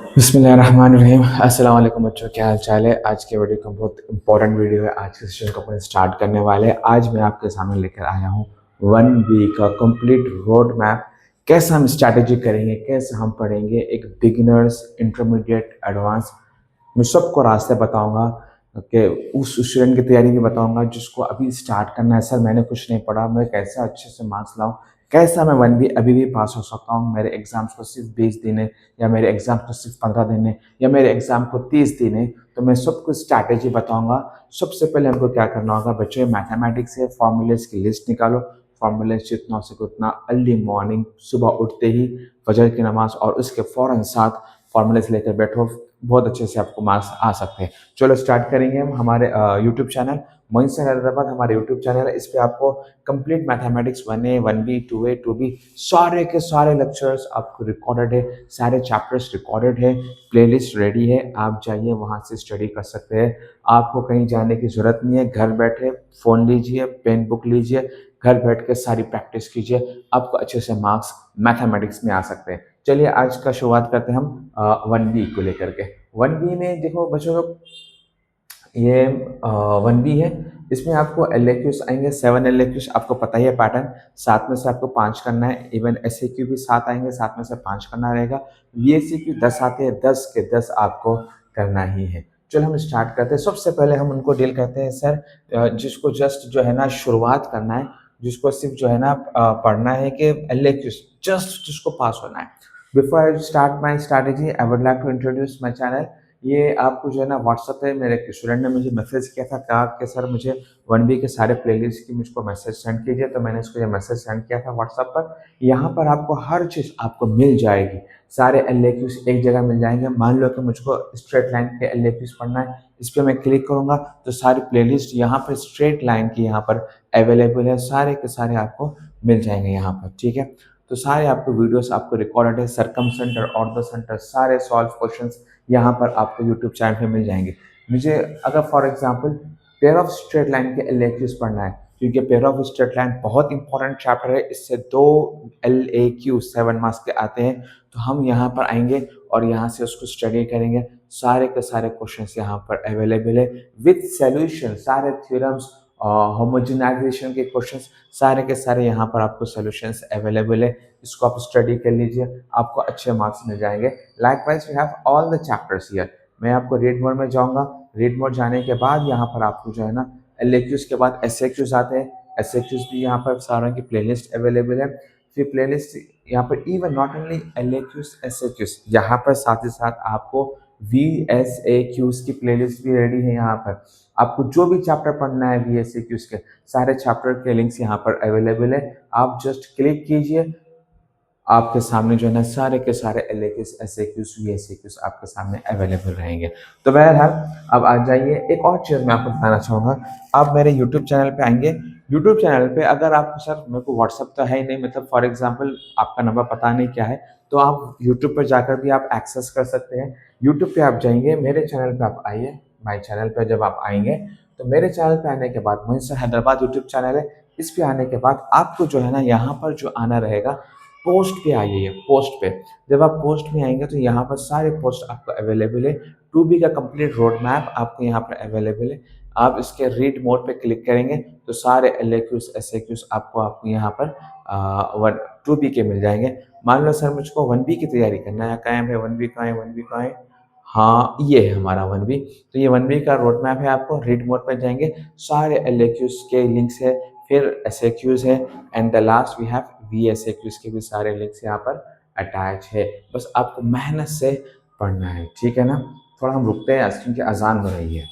बिस्मिल्लाहिर्रहमानिर्रहीम। अस्सलाम वालेकुम बच्चों, क्या हाल चाल है। आज के वीडियो का बहुत इंपॉर्टेंट वीडियो है। आज के सेशन को अपन स्टार्ट करने वाले हैं। आज मैं आपके सामने लेकर आया हूँ 1 वीक का कंप्लीट रोड मैप। कैसे हम स्ट्रैटेजी करेंगे, कैसे हम पढ़ेंगे, एक बिगिनर्स, इंटरमीडिएट, एडवांस, मैं सबको रास्ते बताऊंगा कि उस स्टूडेंट की तैयारी भी बताऊंगा जिसको अभी स्टार्ट करना है। सर मैंने कुछ नहीं पढ़ा, मैं कैसे अच्छे से मार्क्स लाऊं, कैसा मैं 1 वी अभी भी पास हो सकता हूँ। मेरे एग्जाम्स को सिर्फ 20 दिन है, या मेरे एग्जाम को सिर्फ 15 दिन है, या मेरे एग्जाम को 30 दिन है। तो मैं सबको स्ट्रैटेजी बताऊंगा। सबसे पहले हमको क्या करना होगा बच्चों, मैथमेटिक्स से फॉर्मूलेस की लिस्ट निकालो। फॉर्मूलेस जितना हो सके उतना अर्ली मॉर्निंग, सुबह उठते ही फजर की नमाज और उसके फौरन साथ फॉर्मूलेस लेकर बैठो। बहुत अच्छे से आपको मार्क्स आ सकते हैं। चलो स्टार्ट करेंगे हम। हमारे YouTube channel Moin sir Hyderabad हमारे यूट्यूब चैनल है। इस पे आपको complete mathematics 1A 1B 2A 2B सारे के सारे लेक्चर्स आपको रिकॉर्डेड है, सारे चैप्टर्स रिकॉर्डेड है, प्लेलिस्ट रेडी है। आप जाइए वहाँ से स्टडी कर सकते हैं। आपको कहीं जाने की जरूरत नहीं है। घर बैठे फ़ोन लीजिए, पेन बुक लीजिए, घर बैठ के सारी प्रैक्टिस कीजिए। आपको अच्छे से मार्क्स मैथमेटिक्स में आ सकते हैं। चलिए आज का शुरुआत करते हैं हम 1B को लेकर के। 1B में देखो बच्चों लोग, ये 1B है। इसमें आपको LAQs आएंगे 7 LAQs, आपको पता ही है पैटर्न। 7 में से आपको 5 करना है। इवन SAQ भी 7 आएंगे, 7 में से 5 करना रहेगा। VACQ 10 आते हैं, 10 के 10 आपको करना ही है। चलो हम स्टार्ट करते हैं। सबसे पहले हम उनको डील करते हैं सर, जिसको जस्ट जो है ना शुरुआत करना है, जिसको सिर्फ जो है ना पढ़ना है कि LAQs, जस्ट जिसको पास होना है। Before I start my strategy I would like to introduce my channel. ये आपको जो है ना व्हाट्सएप पे मेरे एक स्टूडेंट ने मुझे मैसेज किया था, कहा कि सर मुझे 1B के सारे प्लेलिस्ट की मुझको मैसेज सेंड कीजिए। तो मैंने इसको ये मैसेज सेंड किया था व्हाट्सएप पर। यहाँ पर आपको हर चीज़ आपको मिल जाएगी। सारे LAQs एक जगह मिल जाएंगे। मान लो कि मुझको स्ट्रेट लाइन के LAQs पढ़ना है, इस पर मैं क्लिक करूँगा तो सारी प्लेलिस्ट यहाँ पर स्ट्रेट लाइन की यहाँ पर अवेलेबल है। सारे के सारे आपको मिल जाएंगे यहाँ पर, ठीक है। तो सारे आपको वीडियोस आपको रिकॉर्डेड है, सरकम सेंटर, ऑर्डर सेंटर, सारे सॉल्व क्वेश्चंस यहाँ पर आपको यूट्यूब चैनल पे मिल जाएंगे। मुझे अगर for example pair of straight line के LAQs पढ़ना है, क्योंकि पेयर ऑफ स्ट्रेट लाइन बहुत इंपॉर्टेंट चैप्टर है, इससे 2 LAQ 7 मार्क्स के आते हैं। तो हम यहाँ पर आएंगे और यहाँ से उसको स्टडी करेंगे। सारे के सारे क्वेश्चंस यहाँ पर अवेलेबल है विथ सॉल्यूशन, सारे थ्योरम्स, होमोजेनाइजेशन के क्वेश्चंस, सारे के सारे यहाँ पर आपको सॉल्यूशंस अवेलेबल है। इसको आप स्टडी कर लीजिए, आपको अच्छे मार्क्स मिल जाएंगे। Likewise we have all the chapters here. मैं आपको रीड मोड में जाऊंगा। रीड मोड जाने के बाद यहाँ पर आपको जो है ना LAQs के बाद SAQs आते हैं। SAQs भी यहाँ पर सारों की प्लेलिस्ट अवेलेबल है। फिर प्लेलिस्ट यहाँ पर even not only LAQs SAQs, यहाँ पर साथ ही साथ आपको VSAQs की प्लेलिस्ट भी रेडी है। यहाँ पर आपको जो भी चैप्टर पढ़ना है VSAQs के सारे चैप्टर के लिंक्स यहाँ पर अवेलेबल है। आप जस्ट क्लिक कीजिए, आपके सामने जो है ना सारे के सारे LAQs SAQs VSAQs आपके सामने अवेलेबल रहेंगे। तो बहरहाल अब आ जाइए, एक और चीज़ मैं आपको बताना चाहूँगा। आप मेरे यूट्यूब चैनल पे आएंगे। यूट्यूब चैनल पे अगर आपको, सर मेरे को व्हाट्सअप तो है ही नहीं, मतलब फॉर एग्जांपल आपका नंबर पता नहीं क्या है, तो आप यूट्यूब पर जाकर भी आप एक्सेस कर सकते हैं। यूट्यूब पे आप जाएंगे, मेरे चैनल पे आप आइए। माई चैनल पे जब आप आएंगे तो मेरे चैनल पे आने के बाद, Moin sir Hyderabad YouTube channel है, इस पे आने के बाद आपको जो है ना यहाँ पर जो आना रहेगा, पोस्ट पे आइए। पोस्ट पे जब आप पोस्ट में आएंगे तो यहाँ पर सारे पोस्ट आपको अवेलेबल है। 2B का कंप्लीट रोड मैप आपको यहाँ पर अवेलेबल है। आप इसके रीड मोड पे क्लिक करेंगे तो सारे LAQs SAQs आपको यहाँ पर 2B के मिल जाएंगे। मान लो सर मुझको 1B की तैयारी करना है, कहाँ है 1B, कहाँ है 1B, कहाँ है, हाँ ये है हमारा 1B। तो ये 1B का रोड मैप है। आपको रीड मोड पर जाएंगे, सारे LAQs के लिंक्स है, फिर SAQs है, and the last we have VSAQs के भी सारे लिंक्स यहाँ पर अटैच है। बस आपको मेहनत से पढ़ना है, ठीक है ना। थोड़ा हम रुकते हैं क्योंकि अजान हो रही है।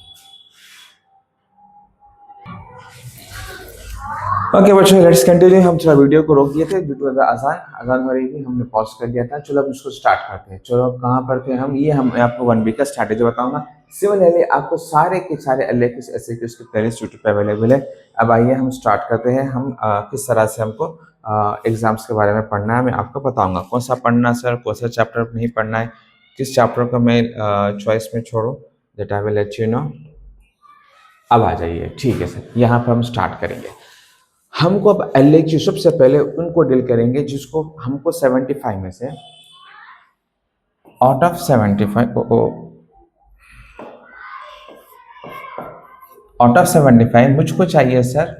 ओके बच्चों, लेट्स कंटिन्यू। हम थोड़ा वीडियो को रोक दिए थे ड्यू टू अजान हो रही थी, हमने पॉज कर दिया था। चलो अब इसको स्टार्ट करते हैं। चलो अब कहाँ पर थे हम, ये हम आपको 1B का स्ट्रैटेजी बताऊंगा। सिमिलरली आपको सारे के सारे LAQs SAQs की प्लेलिस्ट यूट्यूब पे अवेलेबल है। अब आइए हम स्टार्ट करते हैं। हम किस तरह से हमको एग्जाम्स के बारे में पढ़ना है मैं आपको बताऊंगा। कौन सा पढ़ना सर, कौन सा चैप्टर नहीं पढ़ना है, किस चैप्टर को मैं चॉइस में छोड़ूं, that I will let you know. अब आ जाइए, ठीक है सर, यहाँ पर हम स्टार्ट करेंगे। हमको अब LAQ सबसे पहले उनको डील करेंगे जिसको हमको 75 में से आउट ऑफ 75 आउट ऑफ 75 मुझको चाहिए सर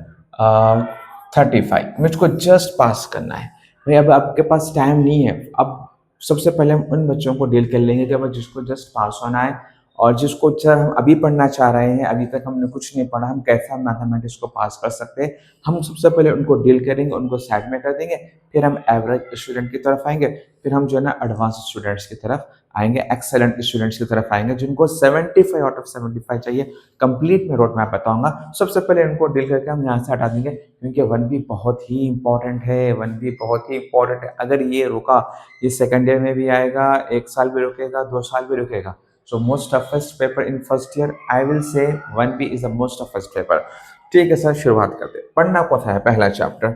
35, मुझको जस्ट पास करना है भाई। अब आपके पास टाइम नहीं है। अब सबसे पहले हम उन बच्चों को डील कर लेंगे कि अब जिसको जस्ट पास होना है और जिसको सर हम अभी पढ़ना चाह रहे हैं, अभी तक हमने कुछ नहीं पढ़ा, हम कैसे हम मैथमेटिक्स को पास कर सकते हैं। हम सबसे पहले उनको डील करेंगे, उनको साइड में कर देंगे, फिर हम एवरेज स्टूडेंट की तरफ आएंगे, फिर हम जो है ना एडवांस स्टूडेंट्स की तरफ आएंगे, एक्सेलेंट स्टूडेंट्स की तरफ आएंगे जिनको 75 आउट ऑफ 75 चाहिए। कंप्लीट में रोड मैप बताऊंगा। सबसे पहले इनको डील करके हम यहाँ से हटा देंगे, क्योंकि 1B बहुत ही इंपॉर्टेंट है। 1B बहुत ही इंपॉर्टेंट है। अगर ये रुका, ये सेकेंड ईयर में भी आएगा, 1 साल भी रुकेगा, 2 साल भी रुकेगा। So most toughest paper in first year, I will say 1B is the most toughest paper. ठीक है सर, शुरुआत करते हैं। पढ़ना कौन सा है? पहला चैप्टर।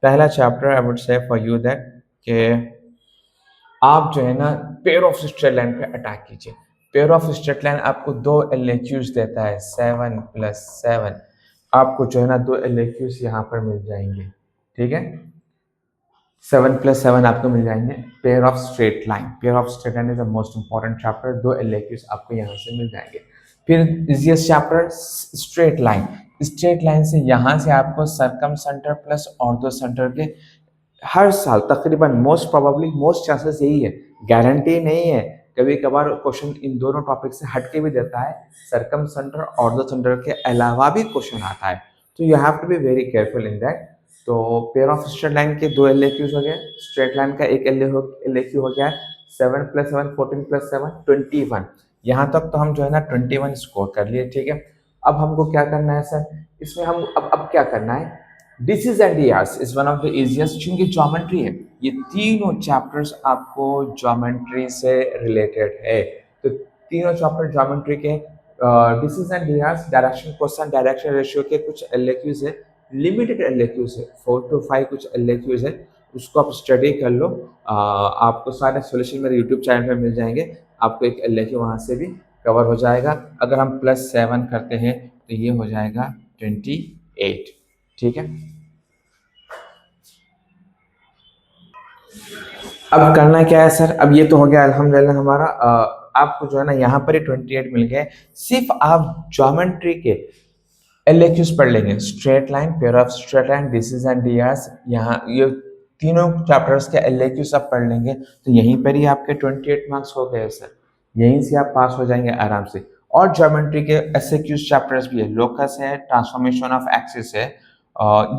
पहला chapter I would say for you that के आप जो है ना पेयर ऑफ स्ट्रेट लाइन पे अटैक कीजिए। पेयर ऑफ स्ट्रेट लाइन आपको 2 LAQs देता है, 7 + 7। आपको जो है ना 2 LAQs यहाँ पर मिल जाएंगे। ठीक है, 7 + 7 आपको मिल जाएंगे। Pair of straight line, pair of straight line is the most important chapter. 2 LAQs आपको यहाँ से मिल जाएंगे। फिर easiest chapter straight line. Straight line से यहाँ से आपको circum centre plus ortho centre के हर साल तकरीबन मोस्ट प्रोबेबली मोस्ट चांसेस यही है, गारंटी नहीं है, कभी कभार क्वेश्चन इन दोनों टॉपिक से हटके भी देता है, सर्कम सेंटर ऑर्थो सेंटर के अलावा भी क्वेश्चन आता है। तो you have to be very careful in that. तो पेयर ऑफ स्ट्रेट लाइन के 2 LAQs हो गए, स्ट्रेट लाइन का एक LAQ हो गया है। 7 + 7 14 + 7 21। यहाँ तक तो हम जो है ना 21 स्कोर कर लिए। ठीक है, अब हमको क्या करना है सर इसमें? हम अब क्या करना है? DCs and DRs is one of the easiest, क्योंकि ज्योमेट्री है। ये तीनों चैप्टर्स आपको ज्योमेट्री से रिलेटेड है। तो तीनों चैप्टर ज्योमेट्री के। DCs and DRs, direction question, direction ratio के कुछ LAQs है, लिमिटेड LAQs है, 4 to 5 कुछ LAQs है, उसको आप स्टडी कर लो। आपको सारे सोल्यूशन मेरे यूट्यूब चैनल पे मिल जाएंगे। आपको एक LAQ वहाँ से भी कवर हो जाएगा। अगर हम +7 करते हैं तो ये हो जाएगा 28। ठीक है, अब करना क्या है सर? अब ये तो हो गया अल्हम्दुलिल्लाह हमारा। आपको जो है ना यहाँ पर ही 28 मिल गए। सिर्फ आप ज्योमेट्री के LAQs पढ़ लेंगे, straight line, pair of straight line, DCs and DRs, यहाँ ये तीनों चैप्टर्स के LAQs आप पढ़ लेंगे तो यहीं पर ही आपके 28 मार्क्स हो गए सर। यहीं से आप पास हो जाएंगे आराम से। और ज्योमेट्री के SAQs चैप्टर्स भी है, लोकस है, ट्रांसफॉर्मेशन ऑफ एक्सिस है।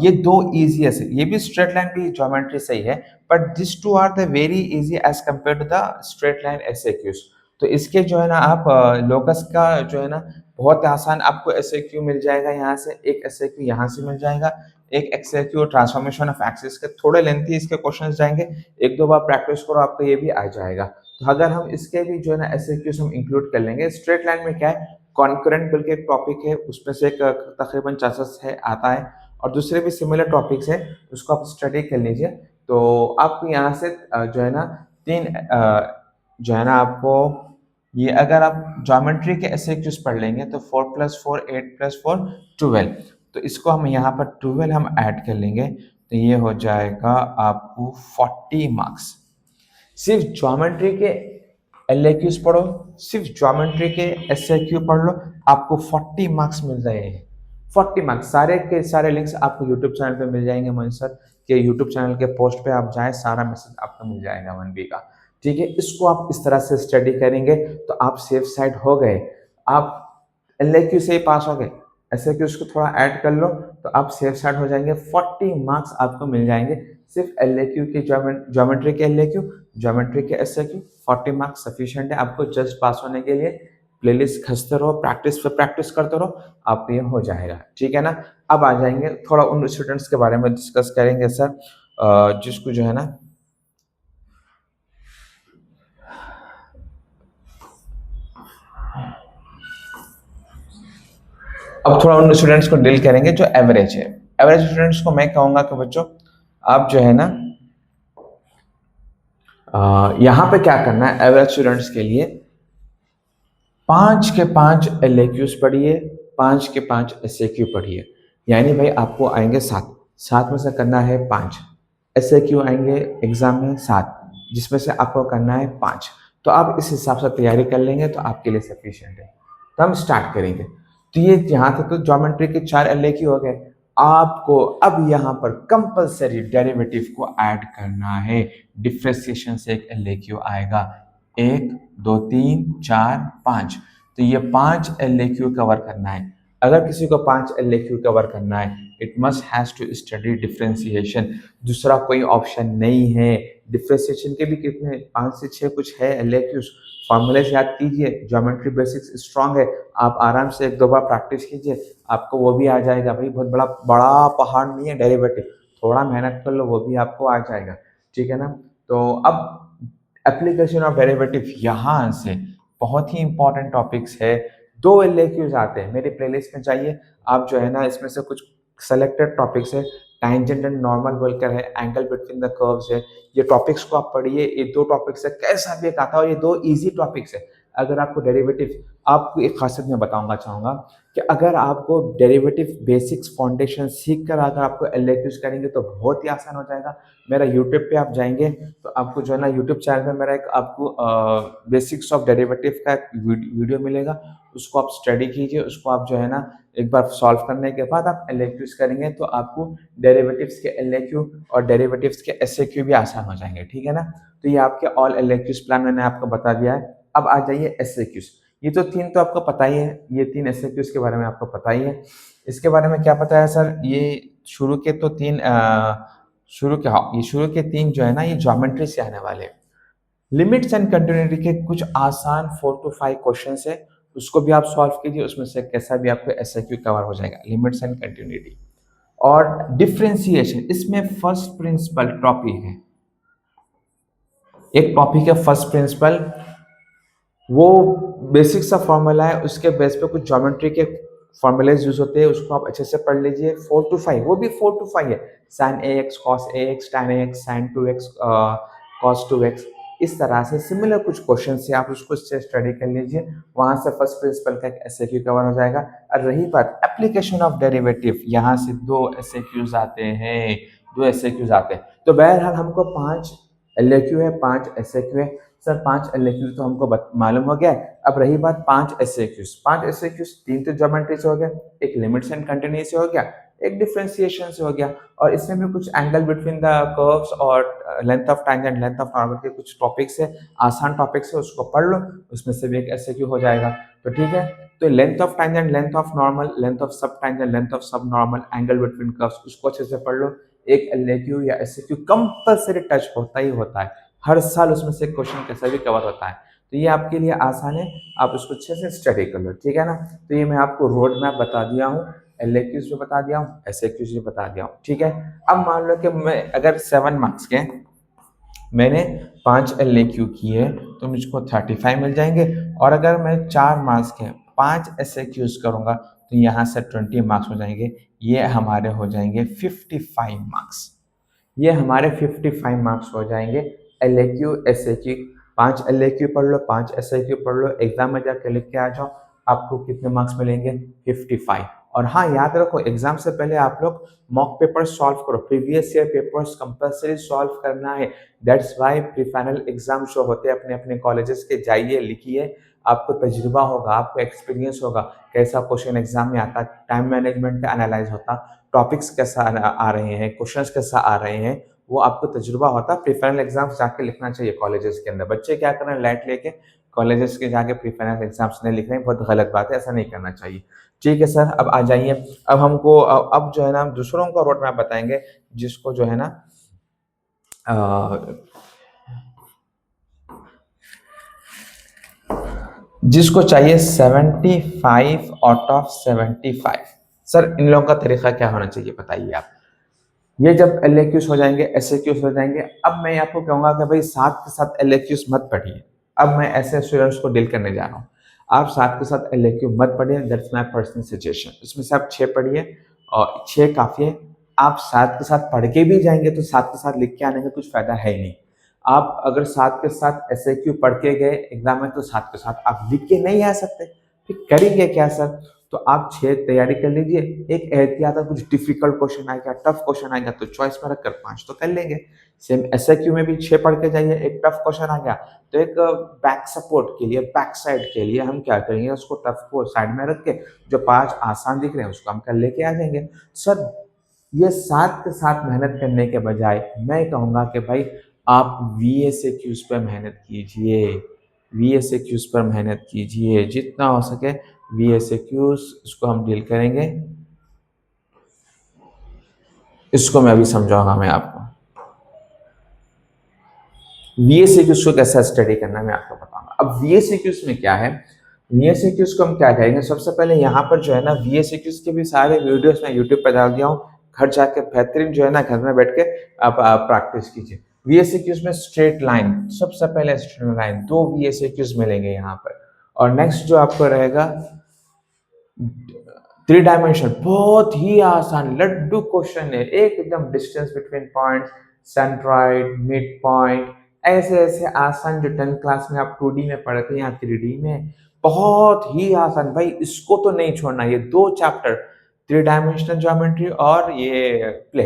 ये 2 इजीएस्ट है, ये भी स्ट्रेट लाइन भी ज्योमेट्री से ही है, but this 2 are the very easy as compare to the straight line SAQs। तो इसके जो है ना आप लोकस का जो है ना बहुत आसान आपको SAQ मिल जाएगा। यहाँ से एक SAQ यहाँ से मिल जाएगा, एक SAQ ट्रांसफॉर्मेशन ऑफ एक्सिस के थोड़े लेंथी इसके क्वेश्चंस जाएंगे, 1-2 बार प्रैक्टिस करो आपको ये भी आ जाएगा। तो अगर हम इसके भी जो है ना SAQs हम इंक्लूड कर लेंगे। स्ट्रेट लाइन में क्या है, कॉन्करेंट बिल के एक टॉपिक है, उसमें से एक तकरीबन चांसेस है आता है, और दूसरे भी सिमिलर टॉपिक्स है, उसको आप स्टडी कर लीजिए। तो आपको यहाँ से जो है ना 3 जो है ना आपको ये अगर आप ज्योमेट्री के SAQs पढ़ लेंगे तो 4 + 4 8 + 4 12। तो इसको हम यहाँ पर 12 हम ऐड कर लेंगे तो ये हो जाएगा आपको 40 मार्क्स। सिर्फ ज्योमेट्री के LAQs पढ़ो, सिर्फ ज्योमेट्री के SAQ पढ़ लो, आपको 40 मार्क्स मिल रहे हैं। 40 मार्क्स, सारे के सारे लिंक्स आपको यूट्यूब चैनल पे मिल जाएंगे। मोइन सर के यूट्यूब चैनल के पोस्ट पे आप जाएं, सारा मैसेज आपको मिल जाएगा 1B का। ठीक है, इसको आप इस तरह से स्टडी करेंगे तो आप सेफ साइड हो गए। आप LAQ से ही पास हो गए, SAQs को थोड़ा ऐड कर लो तो आप सेफ साइड हो जाएंगे। 40 मार्क्स आपको मिल जाएंगे सिर्फ LAQ के ज्योमेट्री के LAQ, ज्योमेट्री के SAQ। 40 मार्क्स सफिशिएंट है आपको जस्ट पास होने के लिए। प्लेलिस्ट खसते रहो, प्रैक्टिस पे प्रैक्टिस करते रहो, आप ये हो जाएगा। ठीक है ना। अब आ जाएंगे थोड़ा उन स्टूडेंट्स के बारे में डिस्कस करेंगे सर जिसको जो है ना अब थोड़ा उन स्टूडेंट्स को डील करेंगे जो एवरेज है। एवरेज स्टूडेंट्स को मैं कहूंगा कि बच्चों आप जो है ना यहाँ पे क्या करना है, एवरेज स्टूडेंट्स के लिए 5 के 5 LAQs पढ़िए, 5 के 5 SAQ पढ़िए। यानी भाई आपको आएंगे 7 में से करना है 5 SAQ आएंगे एग्जाम में 7, जिसमें से आपको करना है 5। तो आप इस हिसाब से तैयारी कर लेंगे तो आपके लिए सफिशिएंट है। तो हम स्टार्ट करेंगे। तो ये यहाँ तक तो ज्योमेट्री के 4 एलएक्यू हो गए। आपको अब यहाँ पर कंपलसरी डेरिवेटिव को ऐड करना है। डिफरेंशिएशन से एक एलएक्यू आएगा, 1 2 3 4 5। तो ये 5 एलएक्यू कवर करना है। अगर किसी को 5 एलएक्यू कवर करना है, it must has to study differentiation. दूसरा कोई ऑप्शन नहीं है। डिफरेंशिएशन के भी कितने 5 से 6 कुछ है एलएक्यूज। फॉर्मूलेज याद कीजिए, ज्योमेट्री बेसिक्स स्ट्रांग है, आप आराम से 1 2 बार प्रैक्टिस कीजिए, आपको वो भी आ जाएगा। भाई बहुत बड़ा बड़ा पहाड़ नहीं है डेरिवेटिव, थोड़ा मेहनत कर लो वो भी आपको आ जाएगा। ठीक है ना। तो अब एप्लीकेशन ऑफ डेरिवेटिव यहाँ से बहुत ही इंपॉर्टेंट टॉपिक्स है। 2 एलएक्यूज आते हैं मेरी प्लेलिस्ट में, चाहिए आप जो है ना इसमें से कुछ सेलेक्टेड टॉपिक्स है। टैंजेंट एंड नॉर्मल बोलकर है, एंगल बिटवीन द कर्व्स है। ये टॉपिक्स को आप पढ़िए, ये 2 टॉपिक्स है, कैसा भी एक आता है, और ये 2 इजी टॉपिक्स है। अगर आपको डेरिवेटिव, आपको एक खासियत मैं बताऊंगा चाहूँगा कि अगर आपको डेरिवेटिव बेसिक्स फाउंडेशन सीख कर अगर आपको एलएक्यूज करेंगे तो बहुत ही आसान हो जाएगा। मेरा यूट्यूब पे आप जाएंगे तो आपको जो है ना यूट्यूब चैनल पे मेरा एक आपको बेसिक्स ऑफ डेरिवेटिव का एक वीडियो मिलेगा, उसको आप स्टडी कीजिए। उसको आप जो है ना एक बार सॉल्व करने के बाद आप एलएक्यूज करेंगे तो आपको डेरिवेटिव्स के एलएक्यू और डेरिवेटिव्स के एसएक्यू भी आसान हो जाएंगे। ठीक है ना। तो ये आपके ऑल एलएक्यूज प्लान मैंने आपको बता दिया है। अब आ जाइए एसएक्यूज। ये तो 3 तो आपको पता ही है, ये 3 एसएक्यूज के बारे में आपको पता ही है। इसके बारे में क्या पता है सर? ये शुरू के तो 3 शुरू के 3 जो है ना ये ज्योमेट्री से आने वाले। लिमिट्स एंड कंटिन्यूटी के कुछ आसान 4 to 5 क्वेश्चन है, उसको भी आप सॉल्व कीजिए, उसमें से कैसा भी आपको एसएक्यू कवर हो जाएगा। लिमिट्स एंड कंटिन्यूटी और डिफरेंशिएशन, इसमें फर्स्ट प्रिंसिपल टॉपिक है। एक टॉपिक है फर्स्ट प्रिंसिपल, वो बेसिक सा फॉर्मूला है, उसके बेस पे कुछ ज्योमेट्री के फॉर्मूलेज यूज होते हैं, उसको आप अच्छे से पढ़ लीजिए। 4 to 5, वो भी 4 to 5 है। sin ax cos ax tan ax sin 2x cos 2x, इस तरह से सिमिलर कुछ क्वेश्चन से आप उसको स्टडी कर लीजिए। वहां से फर्स्ट प्रिंसिपल का एक एसएक्यू कवर हो जाएगा। और रही बात एप्लीकेशन ऑफ डेरिवेटिव, यहाँ से 2 एसएक्यूज आते हैं, 2 एसएक्यूज आते हैं। तो बहरहाल हमको 5 एलएक्यू है, 5 एसएक्यू है। सर 5 एलएक्यू तो हमको मालूम हो गया। अब रही बात 5 एसएक्यूज। 5 एसएक्यूज 3 तो ज्योमेट्री से हो गया, एक लिमिट्स एंड कंटिन्यूटी से हो गया, एक डिफरेंशिएशन से हो गया, और इसमें भी कुछ एंगल बिटवीन द कर्व्स और length of tangent, length of normal के कुछ टॉपिक्स है, आसान टॉपिक्स है, उसको पढ़ लो, उसमें से भी एक एसएक्यू हो जाएगा। तो ठीक है। तो length of tangent, length of normal, length of सब टैंजेंट, लेंथ ऑफ सब नॉर्मल, एंगल बिटवीन कर्व्स, उसको अच्छे से पढ़ लो। एक एलएक्यू या एसएक्यू कंपलसरी टच होता ही होता है, हर साल उसमें से क्वेश्चन कैसा भी कवर होता है। तो ये आपके लिए आसान है, आप उसको अच्छे से स्टडी कर लो। ठीक है ना। तो ये मैं आपको रोड मैप बता दिया हूँ, एलएक्यूज भी बता दिया हूँ, एसएक्यूज भी बता दिया हूँ। ठीक है। अब मान लो कि मैं अगर 7 मार्क्स के मैंने 5 एलएक्यू किए तो मुझको 35 मिल जाएंगे, और अगर मैं 4 मार्क्स के 5 एसएक्यूज करूंगा तो यहाँ से 20 मार्क्स हो जाएंगे। ये हमारे हो जाएंगे 55 मार्क्स। ये हमारे 55 मार्क्स हो जाएंगे। एलएक्यू एसएक्यू, 5 एलएक्यू पढ़ लो, 5 एसएक्यू पढ़ लो, एग्जाम में जाकर लिख के आ जाओ, आपको कितने मार्क्स मिलेंगे? 55। और हाँ याद रखो, एग्जाम से पहले आप लोग मॉक पेपर सॉल्व करो, previous year papers compulsory solve करना है। That's why pre final exam जो होते हैं अपने अपने कॉलेजेस के, जाइए लिखिए, आपको तजुर्बा होगा, आपको एक्सपीरियंस होगा, कैसा क्वेश्चन एग्जाम में आता, टाइम मैनेजमेंट पे एनालाइज होता, टॉपिक्स कैसा आ रहे हैं, क्वेश्चंस कैसा आ रहे हैं, वो आपको तजुर्बा होता। प्री फाइनल एग्जाम्स जाके लिखना चाहिए कॉलेजेस के अंदर। बच्चे क्या कर रहे हैं, लाइट लेके कॉलेजेस के जाके प्री फाइनल एग्जाम्स नहीं लिख रहे हैं, बहुत गलत बात है, ऐसा नहीं करना चाहिए। ठीक है सर। अब आ जाइए, अब हमको अब जो है ना हम दूसरों का रोड मैप बताएंगे, जिसको जो है ना जिसको चाहिए 75 आउट ऑफ 75। सर इन लोगों का तरीका क्या होना चाहिए बताइए आप। ये जब एलएक्यूज हो जाएंगे, एसएक्यूज हो जाएंगे, अब मैं आपको कहूंगा कि भाई साथ के साथ एलएक्यूज मत पढ़िए। अब मैं ऐसे स्टूडेंट्स को डील करने जा रहा हूँ, आप साथ के साथ एलएक्यू मत पढ़िए, दैट्स माय पर्सनल सजेशन। इसमें से आप 6 पढ़िए और 6 काफी है। आप साथ के साथ पढ़ के भी जाएंगे तो साथ के साथ लिख के आने का कुछ फायदा है ही नहीं। आप अगर साथ के साथ एसएक्यू पढ़ के गए एग्जाम में तो साथ के साथ आप लिख के नहीं आ सकते, फिर करेंगे क्या सर? तो आप 6 तैयारी कर लीजिए, एक एहतियातन कुछ डिफिकल्ट क्वेश्चन आएगा, टफ क्वेश्चन आएगा तो चॉइस में रखकर 5 तो कर लेंगे। सेम एसएक्यू में भी 6 पढ़ के जाइए, एक टफ क्वेश्चन आ गया तो एक बैक सपोर्ट के लिए, बैक साइड के लिए हम क्या करेंगे, उसको टफ को साइड में रख के जो 5 आसान दिख रहे हैं उसको हम कर लेके आ जाएंगे। सर ये साथ के साथ मेहनत करने के बजाय मैं कहूँगा कि भाई आप वीएसएक्यूज पर मेहनत कीजिए, वीएसएक्यूज पर मेहनत कीजिए जितना हो सके। वीएसएक्यूज इसको हम डील करेंगे, इसको मैं अभी समझाऊंगा मैं आपको। वीएसएक्यूज को कैसा स्टडी करना है मैं आपको बताऊंगा। अब वीएसएक्यूज में क्या है, वीएसएक्यूज को हम क्या करेंगे, सबसे पहले यहाँ पर जो है ना वीएसएक्यूज के भी सारे वीडियोस मैं यूट्यूब पर डाल दिया हूँ, घर जाके बेहतरीन जो है ना घर में बैठ के आप प्रैक्टिस कीजिए। वीएसएक्यूज में स्ट्रेट लाइन, सबसे पहले स्ट्रेट लाइन 2 वीएसएक्यूज मिलेंगे यहाँ पर। और नेक्स्ट जो आपको रहेगा 3 डायमेंशन, बहुत ही आसान लड्डू क्वेश्चन है, एकदम distance between points, centroid, mid point, ऐसे ऐसे आसान जो 10th क्लास में आप 2D में पढ़े थे, यहाँ 3D में बहुत ही आसान। भाई इसको तो नहीं छोड़ना, ये 2 चैप्टर 3 डायमेंशनल ज्योमेट्री और ये प्ले,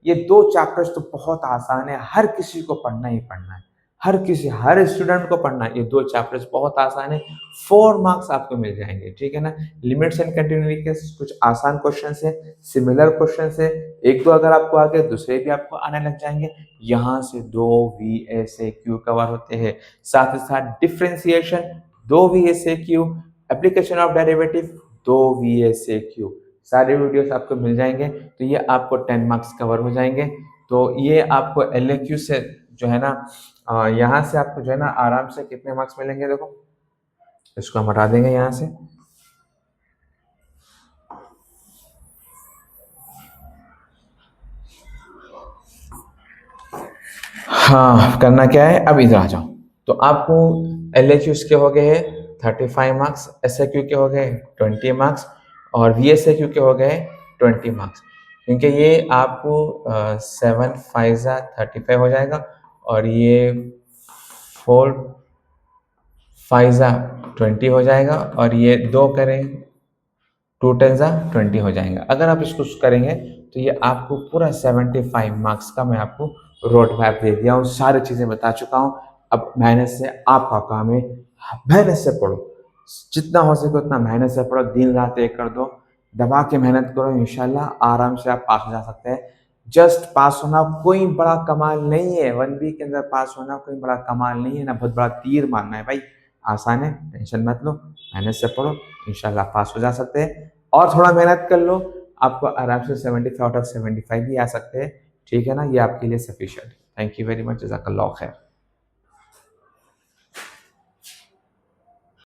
ये 2 चैप्टर्स तो बहुत आसान है, हर किसी को पढ़ना ही पढ़ना है, हर किसी हर स्टूडेंट को पढ़ना है। ये 2 चैप्टर्स बहुत आसान है, 4 मार्क्स आपको मिल जाएंगे, ठीक है ना। लिमिट्स एंड कंटिन्यूटी के कुछ आसान क्वेश्चंस है, सिमिलर क्वेश्चंस है, एक दो अगर आपको आ गए दूसरे भी आपको आने लग जाएंगे। यहाँ से 2 VSAQ कवर होते हैं, साथ ही साथ differentiation 2 VSAQ, application of derivative 2 VSAQ, सारे वीडियोस आपको मिल जाएंगे। तो ये आपको 10 मार्क्स कवर हो जाएंगे। तो ये आपको LAQ से जो है ना यहाँ से आपको जो है ना आराम से कितने मार्क्स मिलेंगे, देखो इसको हम हटा देंगे यहाँ से। हाँ करना क्या है, अब इधर आ जाओ। तो आपको LHQ के हो गए 35 मार्क्स, SAQ के हो गए 20 मार्क्स और VSAQ के हो गए 20 मार्क्स, क्योंकि ये आपको 7 5 35 हो जाएगा और ये 4 5 20 हो जाएगा और ये 2 करें 2 10 20 हो जाएगा। अगर आप इसको करेंगे तो ये आपको पूरा 75 मार्क्स का मैं आपको रोड मैप दे दिया हूँ, सारी चीज़ें बता चुका हूँ। अब मेहनत से आपका काम है, मेहनत से पढ़ो, जितना हो सके उतना मेहनत से पढ़ो, दिन रात एक कर दो, दबा के मेहनत करो, इंशाल्लाह आराम से आप पास हो जा सकते हैं। जस्ट पास होना कोई बड़ा कमाल नहीं है, 1 वीक के अंदर पास होना कोई बड़ा कमाल नहीं है, ना बहुत बड़ा तीर मारना है भाई, आसान है, टेंशन मत लो, मेहनत से पढ़ो, इंशाल्लाह पास हो जा सकते हैं। और थोड़ा मेहनत कर लो, आपको आराम से 75 आउट ऑफ 75 भी आ सकते हैं, ठीक है ना। ये आपके लिए sufficient. Thank you very much, जज़ाकल्लाह खैर।